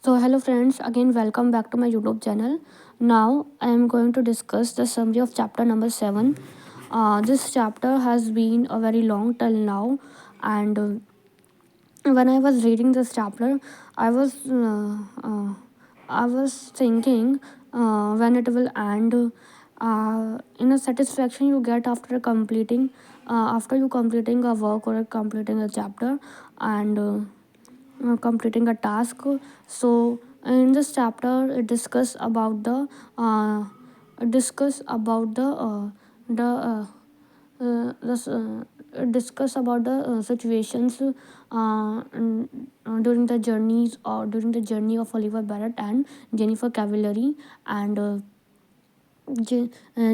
So, hello friends, again welcome back to my YouTube channel. Now, I am going to discuss the summary of chapter number 7. This chapter has been a very long till now, and when I was reading this chapter, I was uh, uh, I was thinking when it will end. In a satisfaction you get after you completing a work or completing a chapter and completing a task. So in this chapter it discuss about the this discuss about the situations during the journeys or during the journey of Oliver Barrett and Jennifer Cavallari and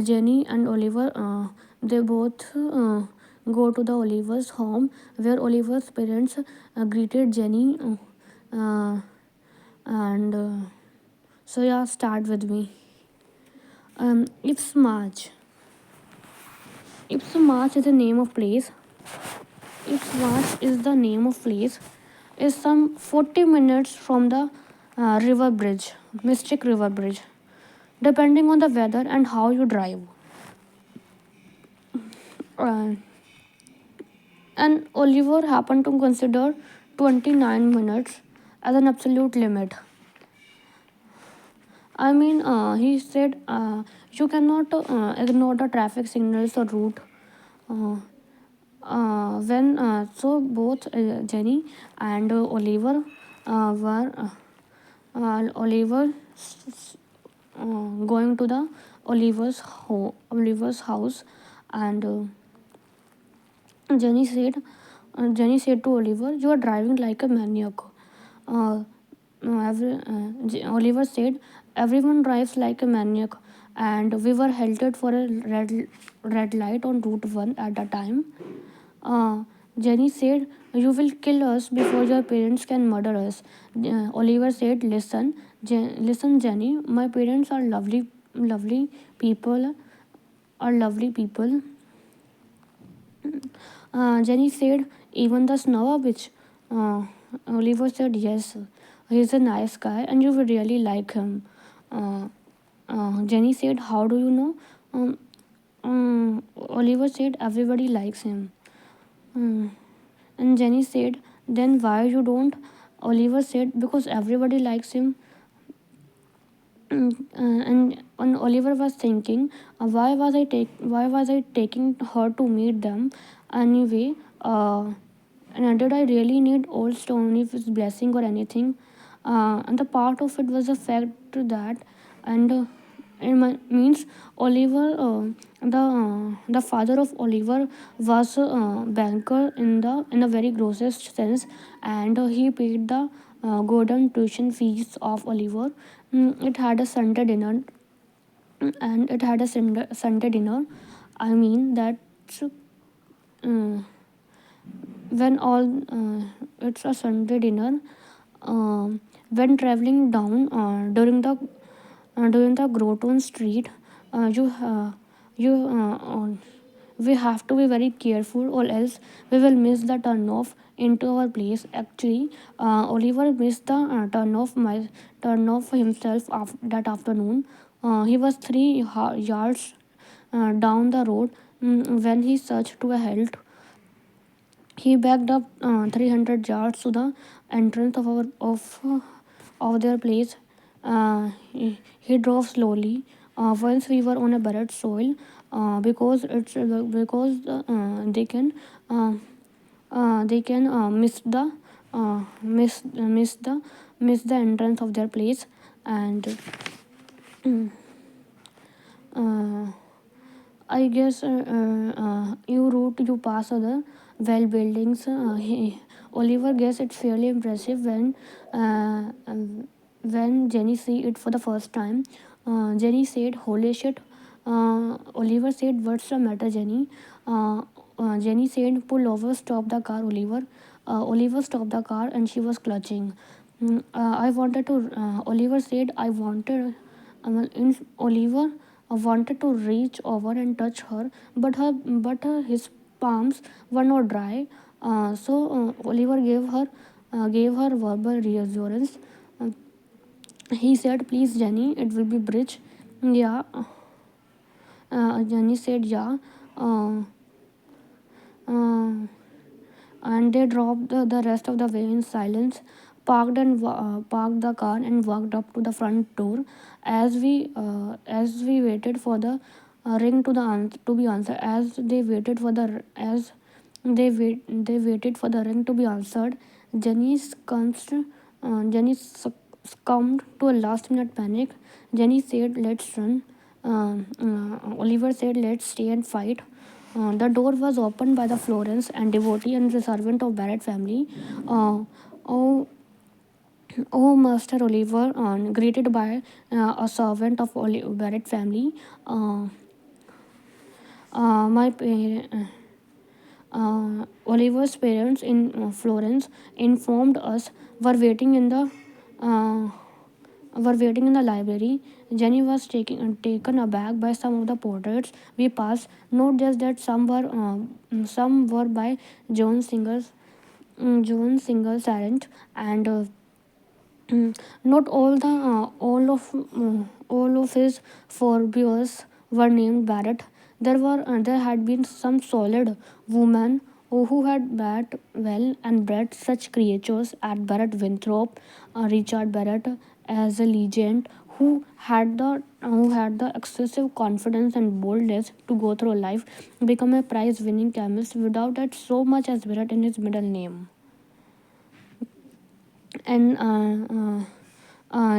Jenny and Oliver. They both go to the Oliver's home where Oliver's parents greeted Jenny and so yeah, start with me. It's March. It's March is the name of place. It's March is the name of place. Is some 40 minutes from the river bridge, Mystic River Bridge, depending on the weather and how you drive. Uh, and Oliver happened to consider 29 minutes as an absolute limit. I mean, he said you cannot ignore the traffic signals or route. Uh, when so both Jenny and Oliver going to the Oliver's house, and Jenny said to Oliver, "You are driving like a maniac." Uh, Oliver said, "Everyone drives like a maniac, and we were halted for a red light on Route 1 at the time." Uh, Jenny said, "You will kill us before your parents can murder us." Oliver said, Listen, Jenny, my parents are lovely people, are lovely people." Jenny said, "Even the snow bitch." Uh, Oliver said, "Yes, he's a nice guy and you would really like him." Uh, Jenny said, "How do you know?" Oliver said, "Everybody likes him." Um, and Jenny said, "Then why you don't?" Oliver said, "Because everybody likes him." And Oliver was thinking, why was I taking her to meet them anyway? And did I really need old Stony's blessing or anything? And the part of it was the fact that, and means Oliver, the father of Oliver was a banker in a very grossest sense, and he paid the golden tuition fees of Oliver. It had a Sunday dinner, and it had a Sunday dinner. I mean that uh, when all it's a Sunday dinner. When traveling down during the Groton Street, you we have to be very careful, or else we will miss the turnoff into our place. Actually, Oliver missed the turnoff himself that afternoon. He was 3 yards down the road when he surged to a halt. He backed up 300 yards to the entrance of their place. He drove slowly. Once we were on a buried soil, because uh, they can miss the entrance of their place. And uh, I guess you pass other well buildings. Oliver guess it's fairly impressive when Jenny see it for the first time. Jenny said, "Holy shit!" Oliver said, "What's the matter, Jenny?" Jenny said, "Pull over, stop the car, Oliver." Oliver stopped the car and she was clutching. I wanted to. Oliver said, "I wanted." Oliver wanted to reach over and touch her, but his palms were not dry. So Oliver gave her verbal reassurance. He said, "Please, Jenny, it will be bridge." Yeah. Jenny said, "Yeah." Uh, uh, and they dropped the rest of the way in silence, parked the car and walked up to the front door. As we waited for the ring to be answered, they waited for the ring to be answered. Jenny succumbed to a last minute panic. Jenny said, "Let's run." Oliver said, "Let's stay and fight." The door was opened by the Florence and devotee and the servant of Barrett family. Uh, oh, oh, Master Oliver, greeted by a servant of Barrett family. Uh, my Oliver's parents in Florence informed us were waiting in the uh, were waiting in the library. Jenny was taken aback by some of the portraits we passed. Not just that some were by John Singer Sargent, and not all of his forebears were named Barrett. There had been some solid women who had bat well and bred such creatures at Barrett Winthrop, Richard Barrett as a legend, who had the excessive confidence and boldness to go through life, become a prize-winning chemist without that so much as Barrett in his middle name. And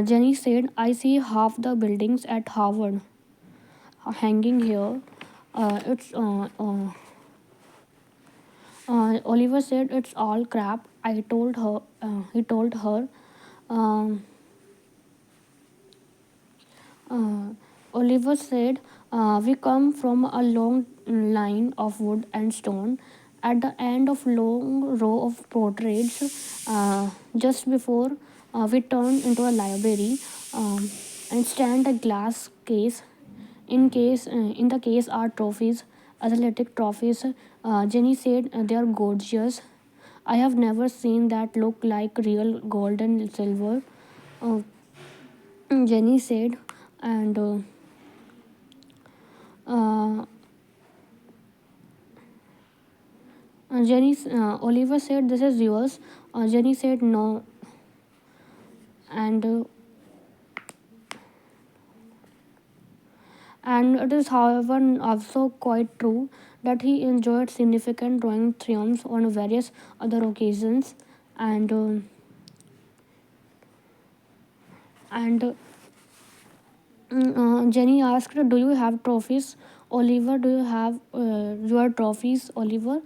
Jenny said, "I see half the buildings at Harvard hanging here." It's Oliver said, "It's all crap." I told her. He told her. Um, uh, Oliver said, "We come from a long line of wood and stone. At the end of long row of portraits, just before we turn into a library, and stand a glass case. In the case are trophies, athletic trophies." Jenny said, "They are gorgeous. I have never seen that look like real gold and silver." Uh, Jenny said, and uh, Oliver said, "This is yours." Jenny said, "No," and it is, however, also quite true that he enjoyed significant drawing triumphs on various other occasions, and and Jenny asked, "Do you have trophies, Oliver? Do you have your trophies, Oliver?"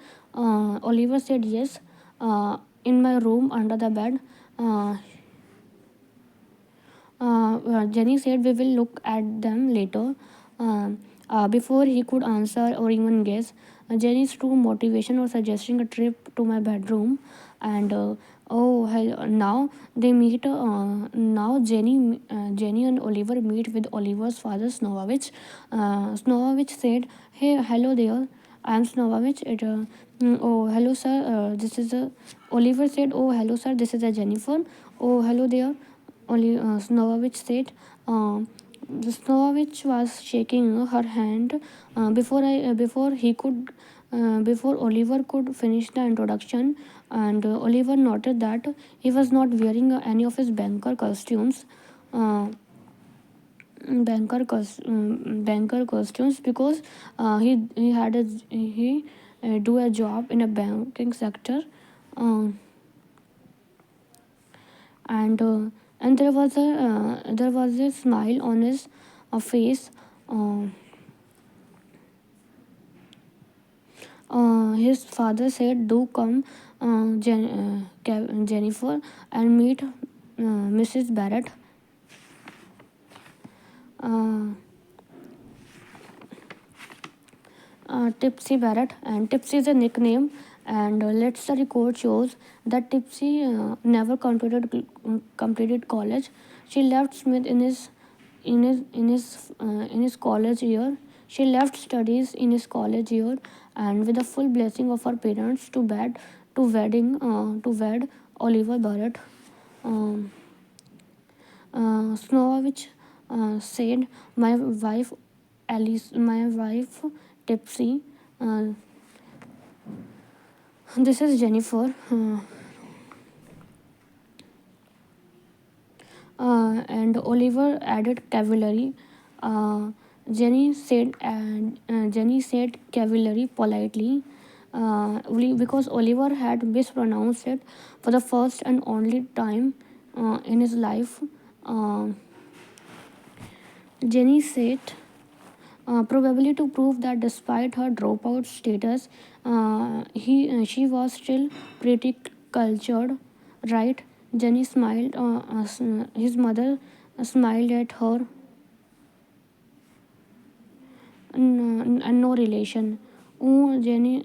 Oliver said, "Yes, in my room under the bed." Uh, Jenny said, "We will look at them later." Before he could answer or even guess, Jenny's true motivation was suggesting a trip to my bedroom, and oh hell, now they meet. Now Jenny and Oliver meet with Oliver's father, Snovovich. Snovovich said, "Hey, hello there. I am Snovovich. Oh, hello, sir. This is a." Oliver said, "Oh, hello, sir. This is a Jennifer." "Oh, hello there." Snovovich said. Snovovich was shaking her hand before Oliver could finish the introduction, and Oliver noted that he was not wearing any of his Uh, banker costumes because he do a job in a banking sector. Uh, and there was a smile on his face. Uh, his father said, "Do come, Jennifer, and meet Mrs. Barrett." Uh, Tipsy Barrett, and Tipsy is a nickname. And let's the record shows that Tipsy never completed college. She left Smith in his college year. She left studies in his college year, and with the full blessing of her parents, to wed Oliver Barrett. Um, Snovovich said, my wife Tipsy. Uh, this is Jennifer. And Oliver added cavalry. Uh, Jenny said cavalry politely, because Oliver had mispronounced it for the first and only time in his life. Uh, Jenny said, probably to prove that despite her dropout status, she was still pretty cultured, right? Jenny smiled. His mother smiled at her, and no relation. Oh, Jenny,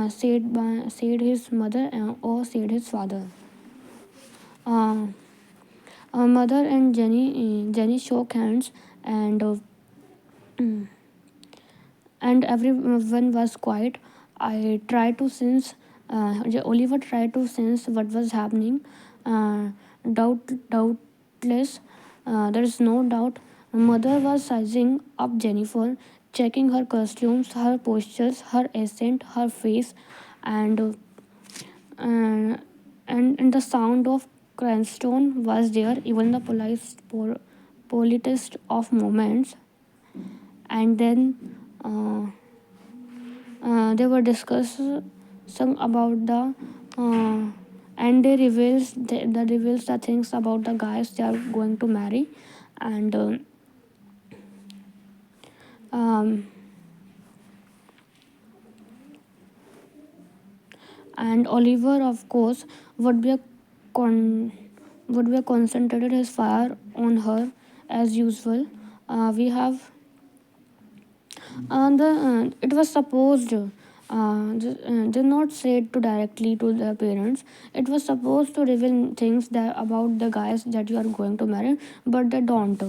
said his mother, or said his father. Uh, Mother and Jenny shook hands, and and everyone was quiet. I tried to sense. Oliver tried to sense what was happening. Uh, Doubtless, there is no doubt. Mother was sizing up Jennifer, checking her costumes, her postures, her accent, her face, and and the sound of Cranstone was there. Even the politest of moments, and then. Uh, they were discussing about the and they reveals the things about the guys they are going to marry, and um, and Oliver, of course, would be a con would be concentrated his fire on her as usual. We have it was supposed did not said to directly to the parents. It was supposed to reveal things that about the guys that you are going to marry, but they don't.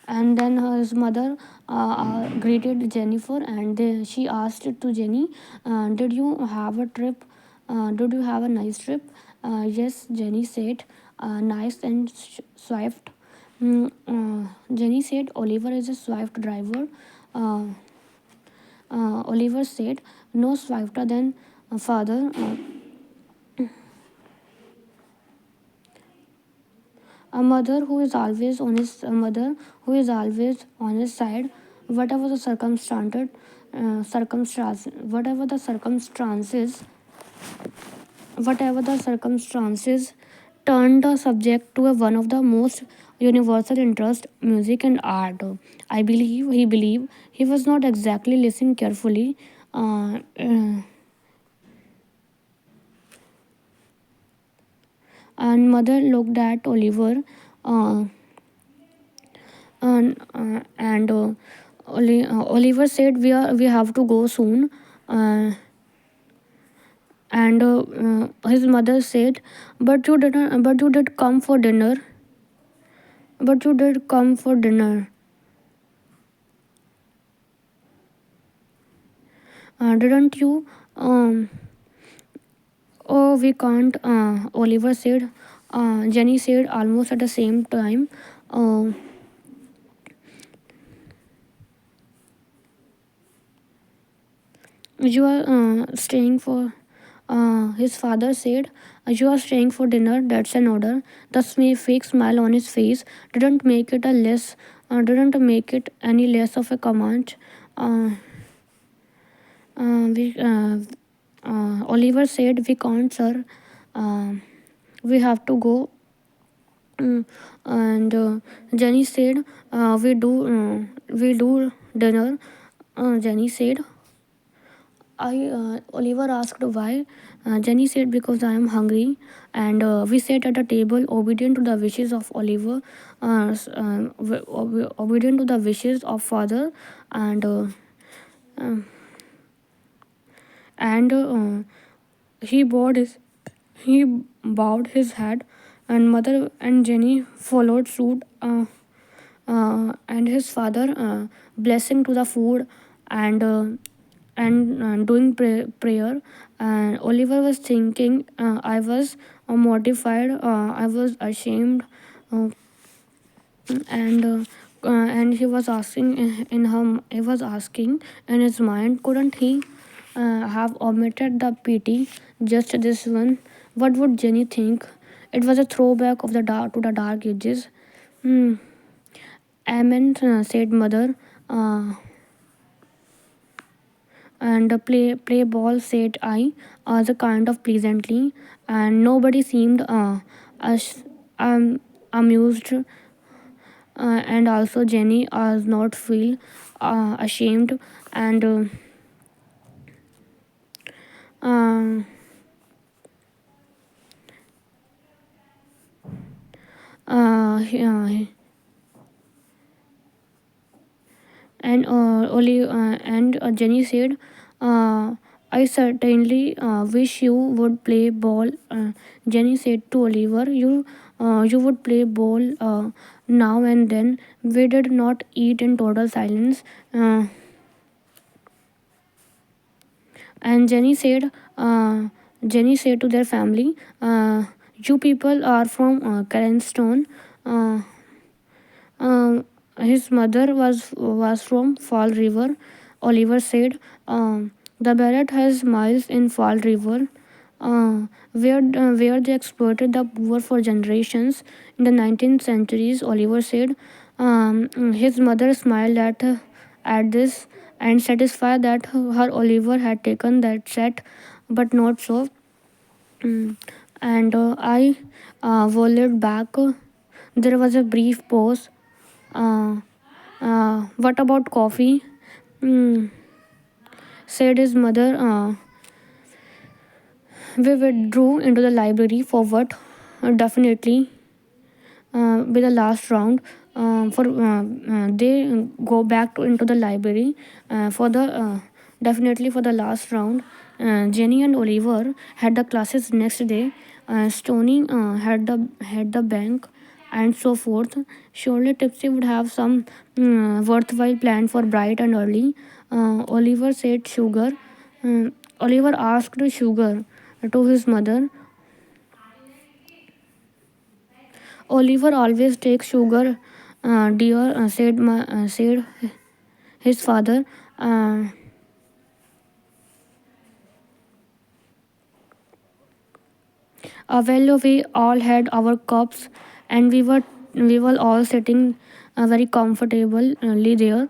And then his mother greeted Jennifer, and she asked to Jenny, did you have a trip? Did you have a nice trip? Yes, Jenny said, nice and swift. Jenny said, Oliver is a swift driver. Uh, Oliver said, no swifter than father. A mother who is always on his a mother who is always on his side, whatever the whatever the circumstances, turned the subject to one of the most universal interest, music and art. I believe he was not exactly listening carefully. And mother looked at Oliver, uh, and Oliver said, we have to go soon." And his mother said, but you did come for dinner. But you did come for dinner, didn't you? Oh, we can't. Oliver said. Jenny said almost at the same time. Uh, you are staying for. His father said, you are staying for dinner. That's an order. The fake smile on his face didn't make it any less of a command. Uh, we Oliver said, we can't, sir. Uh, we have to go. And Jenny said, we do dinner. Jenny said, Oliver asked why. Jenny said, because I am hungry. And we sat at a table, obedient to the wishes of Oliver, obedient to the wishes of father, and um, and he bowed his head, and mother and Jenny followed suit, and his father blessing to the food, and and doing prayer. And Oliver was thinking, I was mortified, I was ashamed, uh, and he was asking in him. He was asking in his mind, couldn't he have omitted the pity, just this one? What would Jenny think? It was a throwback of the dark to the dark ages. Hmm. Amen, said mother. Uh, and play ball, said I, the kind of pleasantly, and nobody seemed as amused. And also Jenny does not feel ashamed, and uh, uh, and Jenny said, I certainly wish you would play ball. Jenny said to Oliver, you would play ball now and then. We did not eat in total silence. And Jenny said to their family, you people are from Cranston. Uh, um, his mother was from Fall River. Oliver said, the Barrett has miles in Fall River, where they exploited the poor for generations. In the 19th centuries, Oliver said, his mother smiled at this and satisfied that her Oliver had taken that set, but not so. Mm. And I volleyed back. There was a brief pause. Uh, what about coffee? Mm, said his mother. We withdrew into the library for what? Definitely be the last round. For They go back into the library for the definitely for the last round. Jenny and Oliver had the classes next day. Stoney had the bank, and so forth. Surely Tipsy would have some worthwhile plan for bright and early. Oliver said sugar. Oliver asked sugar to his mother. Oliver always takes sugar, dear, said his father. Uh, well, we all had our cups, and we were all sitting very comfortably there,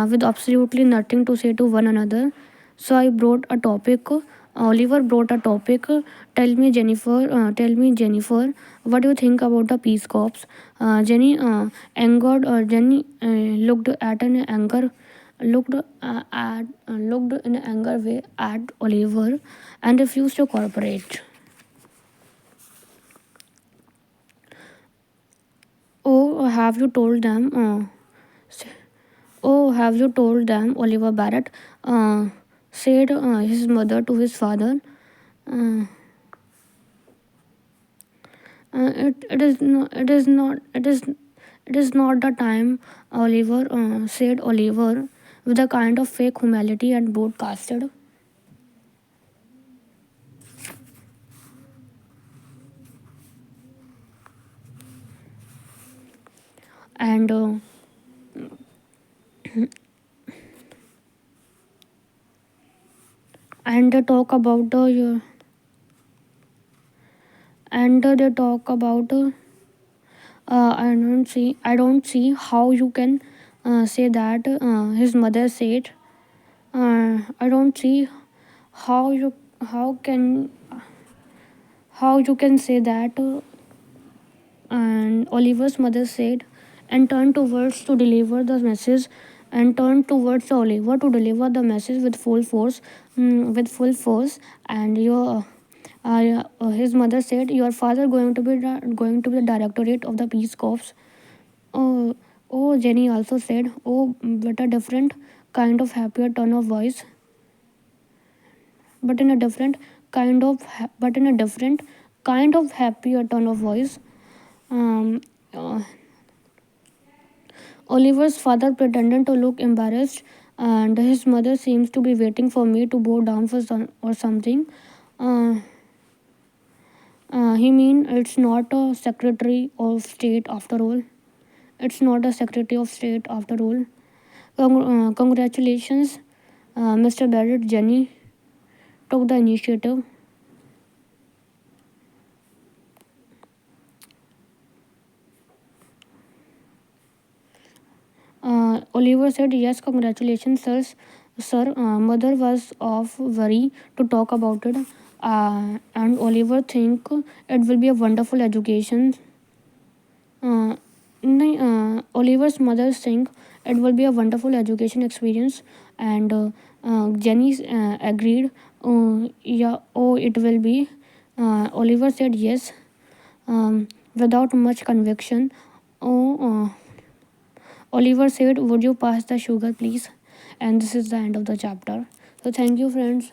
with absolutely nothing to say to one another. So I brought a topic. Oliver brought a topic. Tell me, Jennifer, what do you think about the Peace Corps? Jenny looked at an anger, looked in an anger way at Oliver, and refused to cooperate. Oh, have you told them? Oh, have you told them? Oliver Barrett said his mother to his father. Uh, it is not the time, Oliver said Oliver with a kind of fake humility and broadcasted. And they talk about they talk about I don't see how you can say that, his mother said. I don't see how you how can how you can say that, and Oliver's mother said, and turned towards to deliver the message, and turned towards Oliver to deliver the message with full force, with full force. And his mother said, your father going to be the directorate of the Peace Corps. Oh, oh, Jenny also said, oh, but a different kind of happier tone of voice, but in a different but in a different kind of happier tone of voice. Um, uh, Oliver's father pretended to look embarrassed. and his mother seems to be waiting for me to bow down for or something. Uh, he mean it's not a secretary of state after all. It's not a secretary of state after all. Congratulations, Mr. Barrett. Jenny took the initiative. Oliver said, "Yes, congratulations, sir. Sir, mother was of worry to talk about it, and Oliver think it will be a wonderful education. Uh, Oliver's mother think it will be a wonderful education experience, and Jenny agreed. Yeah, oh, it will be. Oliver said yes, without much conviction. Oh, Oliver said, "Would you pass the sugar, please?" And this is the end of the chapter. So, thank you, friends.